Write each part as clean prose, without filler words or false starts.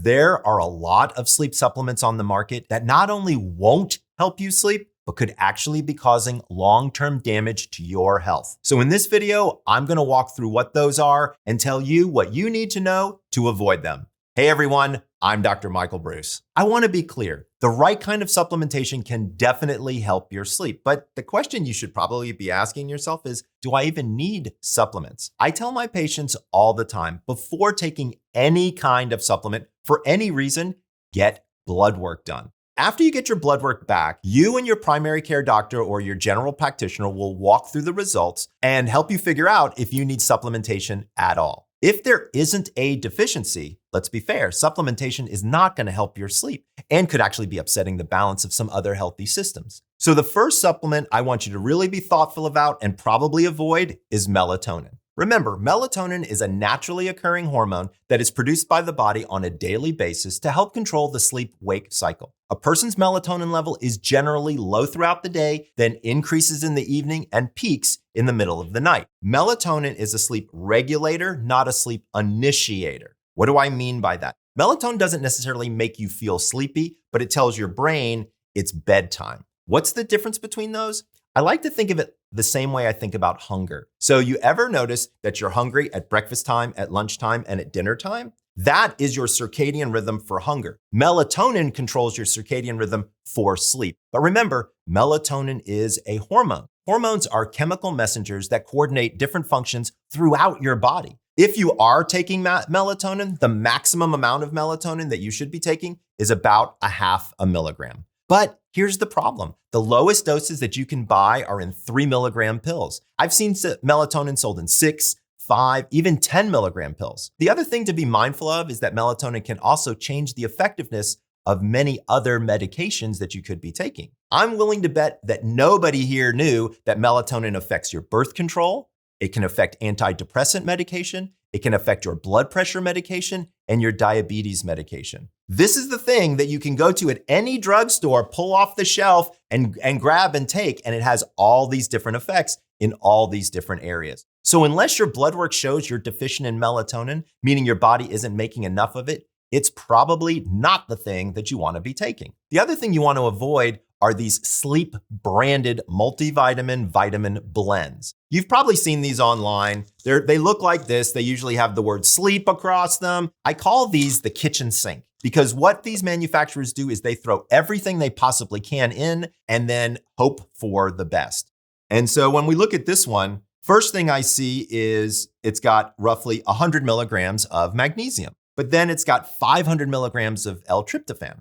There are a lot of sleep supplements on the market that not only won't help you sleep, but could actually be causing long-term damage to your health. So in this video, I'm gonna walk through what those are and tell you what you need to know to avoid them. Hey everyone, I'm Dr. Michael Breus. I wanna be clear, the right kind of supplementation can definitely help your sleep, but the question you should probably be asking yourself is, do I even need supplements? I tell my patients all the time, before taking any kind of supplement, for any reason, get blood work done. After you get your blood work back, you and your primary care doctor or your general practitioner will walk through the results and help you figure out if you need supplementation at all. If there isn't a deficiency, let's be fair, supplementation is not going to help your sleep and could actually be upsetting the balance of some other healthy systems. So the first supplement I want you to really be thoughtful about and probably avoid is melatonin. Remember, melatonin is a naturally occurring hormone that is produced by the body on a daily basis to help control the sleep-wake cycle. A person's melatonin level is generally low throughout the day, then increases in the evening and peaks in the middle of the night. Melatonin is a sleep regulator, not a sleep initiator. What do I mean by that? Melatonin doesn't necessarily make you feel sleepy, but it tells your brain it's bedtime. What's the difference between those? I like to think of it the same way I think about hunger. So you ever notice that you're hungry at breakfast time, at lunchtime, and at dinner time? That is your circadian rhythm for hunger. Melatonin controls your circadian rhythm for sleep. But remember, melatonin is a hormone. Hormones are chemical messengers that coordinate different functions throughout your body. If you are taking melatonin, the maximum amount of melatonin that you should be taking is about 0.5 milligram. But here's the problem. The lowest doses that you can buy are in 3 milligram pills. I've seen melatonin sold in 6, 5, even 10 milligram pills. The other thing to be mindful of is that melatonin can also change the effectiveness of many other medications that you could be taking. I'm willing to bet that nobody here knew that melatonin affects your birth control. It can affect antidepressant medication. It can affect your blood pressure medication and your diabetes medication. This is the thing that you can go to at any drugstore, pull off the shelf and grab and take, and it has all these different effects in all these different areas. So unless your blood work shows you're deficient in melatonin, meaning your body isn't making enough of it, it's probably not the thing that you want to be taking. The other thing you want to avoid are these sleep branded multivitamin vitamin blends. You've probably seen these online. They look like this. They usually have the word sleep across them. I call these the kitchen sink because what these manufacturers do is they throw everything they possibly can in and then hope for the best. And so when we look at this one, first thing I see is it's got roughly 100 milligrams of magnesium, but then it's got 500 milligrams of L-tryptophan.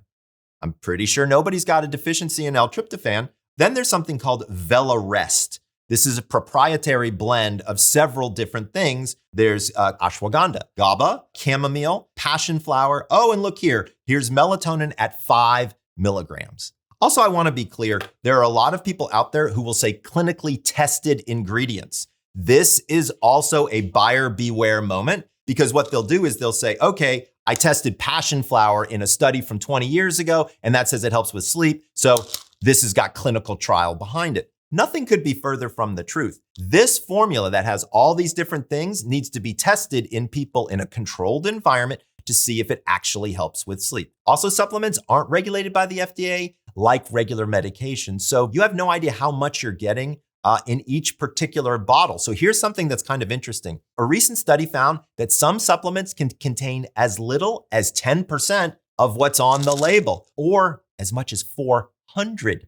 I'm pretty sure nobody's got a deficiency in L-tryptophan. Then there's something called Velarest. This is a proprietary blend of several different things. There's ashwagandha, GABA, chamomile, passion flower. Oh, and look here, here's melatonin at 5 milligrams. Also, I want to be clear, there are a lot of people out there who will say clinically tested ingredients. This is also a buyer beware moment because what they'll do is they'll say, okay, I tested passion flower in a study from 20 years ago, and that says it helps with sleep. So this has got clinical trial behind it. Nothing could be further from the truth. This formula that has all these different things needs to be tested in people in a controlled environment to see if it actually helps with sleep. Also, supplements aren't regulated by the FDA like regular medication. So you have no idea how much you're getting in each particular bottle. So here's something that's kind of interesting. A recent study found that some supplements can contain as little as 10% of what's on the label, or as much as 400%.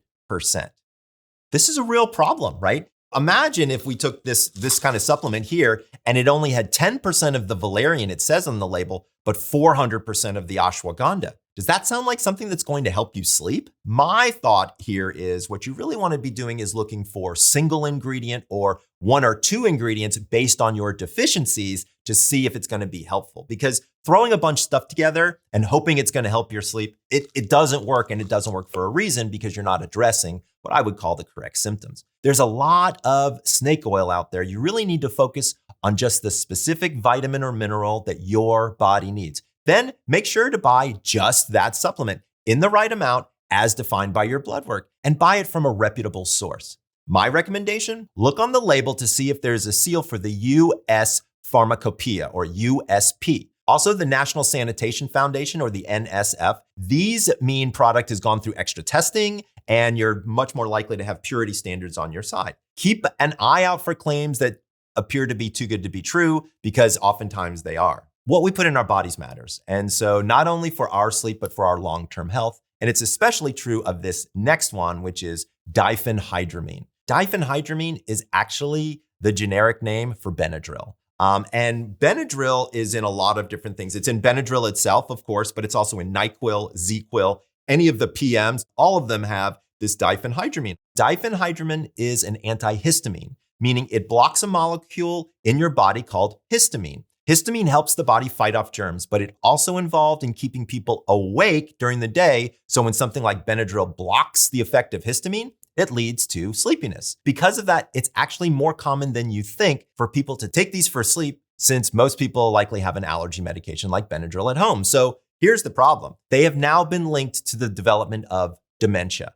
This is a real problem, right? Imagine if we took this kind of supplement here and it only had 10% of the valerian it says on the label, but 400% of the ashwagandha. Does that sound like something that's going to help you sleep? My thought here is what you really want to be doing is looking for single ingredient or 1 or 2 ingredients based on your deficiencies to see if it's going to be helpful. Because throwing a bunch of stuff together and hoping it's going to help your sleep, it doesn't work, and it doesn't work for a reason because you're not addressing what I would call the correct symptoms. There's a lot of snake oil out there. You really need to focus on just the specific vitamin or mineral that your body needs. Then make sure to buy just that supplement in the right amount as defined by your blood work and buy it from a reputable source. My recommendation, look on the label to see if there's a seal for the U.S. Pharmacopoeia or USP. Also, the National Sanitation Foundation, or the NSF, these mean product has gone through extra testing and you're much more likely to have purity standards on your side. Keep an eye out for claims that appear to be too good to be true, because oftentimes they are. What we put in our bodies matters. And so not only for our sleep, but for our long-term health. And it's especially true of this next one, which is diphenhydramine. Diphenhydramine is actually the generic name for Benadryl. And Benadryl is in a lot of different things. It's in Benadryl itself, of course, but it's also in NyQuil, ZzzQuil, any of the PMs, all of them have this diphenhydramine. Diphenhydramine is an antihistamine, meaning it blocks a molecule in your body called histamine. Histamine helps the body fight off germs, but it's also involved in keeping people awake during the day. So when something like Benadryl blocks the effect of histamine, it leads to sleepiness. Because of that, it's actually more common than you think for people to take these for sleep, since most people likely have an allergy medication like Benadryl at home. So here's the problem. They have now been linked to the development of dementia.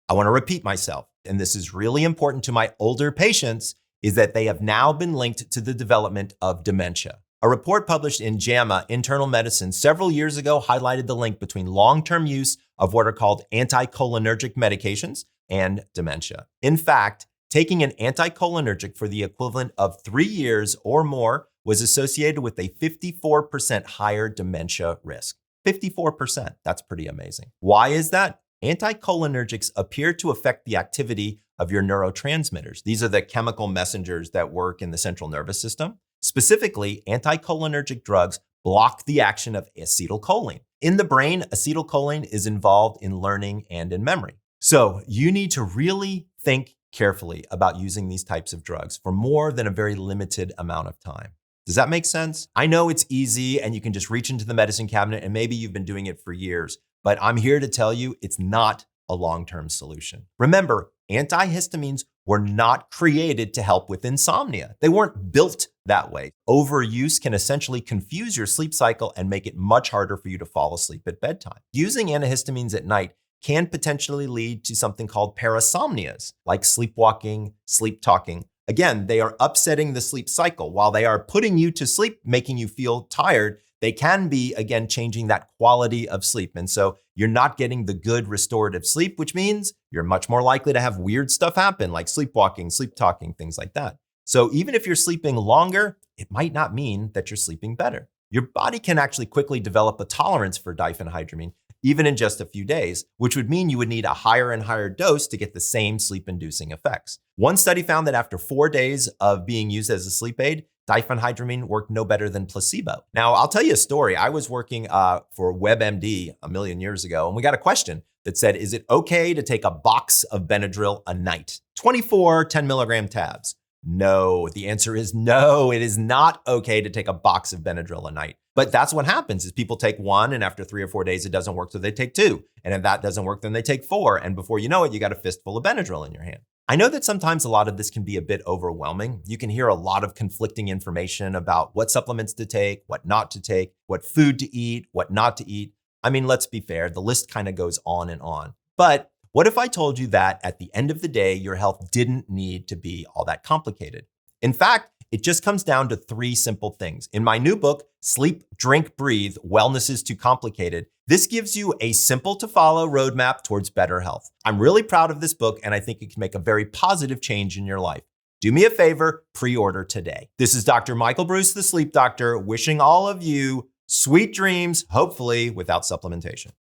I want to repeat myself, and this is really important to my older patients, is that they have now been linked to the development of dementia. A report published in JAMA Internal Medicine several years ago highlighted the link between long-term use of what are called anticholinergic medications and dementia. In fact, taking an anticholinergic for the equivalent of 3 years or more was associated with a 54% higher dementia risk. 54%, that's pretty amazing. Why is that? Anticholinergics appear to affect the activity of your neurotransmitters. These are the chemical messengers that work in the central nervous system. Specifically, anticholinergic drugs block the action of acetylcholine. In the brain, acetylcholine is involved in learning and in memory. So you need to really think carefully about using these types of drugs for more than a very limited amount of time. Does that make sense? I know it's easy and you can just reach into the medicine cabinet and maybe you've been doing it for years, but I'm here to tell you it's not a long-term solution. Remember, antihistamines were not created to help with insomnia. They weren't built that way. Overuse can essentially confuse your sleep cycle and make it much harder for you to fall asleep at bedtime. Using antihistamines at night can potentially lead to something called parasomnias, like sleepwalking, sleep talking. Again, they are upsetting the sleep cycle. While they are putting you to sleep, making you feel tired, they can be, again, changing that quality of sleep. And so you're not getting the good restorative sleep, which means you're much more likely to have weird stuff happen, like sleepwalking, sleep talking, things like that. So even if you're sleeping longer, it might not mean that you're sleeping better. Your body can actually quickly develop a tolerance for diphenhydramine, even in just a few days, which would mean you would need a higher and higher dose to get the same sleep-inducing effects. One study found that after 4 days of being used as a sleep aid, diphenhydramine worked no better than placebo. Now, I'll tell you a story. I was working for WebMD a million years ago, and we got a question that said, is it okay to take a box of Benadryl a night? 24 10 milligram tabs. No, the answer is no, it is not okay to take a box of Benadryl a night. But that's what happens is people take one and after 3 or 4 days, it doesn't work. So they take 2. And if that doesn't work, then they take 4. And before you know it, you got a fistful of Benadryl in your hand. I know that sometimes a lot of this can be a bit overwhelming. You can hear a lot of conflicting information about what supplements to take, what not to take, what food to eat, what not to eat. I mean, let's be fair, the list kind of goes on and on. But what if I told you that at the end of the day, your health didn't need to be all that complicated? In fact, it just comes down to 3 simple things. In my new book, Sleep, Drink, Breathe, Wellness is Too Complicated, this gives you a simple to follow roadmap towards better health. I'm really proud of this book and I think it can make a very positive change in your life. Do me a favor, pre-order today. This is Dr. Michael Breus, the Sleep Doctor, wishing all of you sweet dreams, hopefully without supplementation.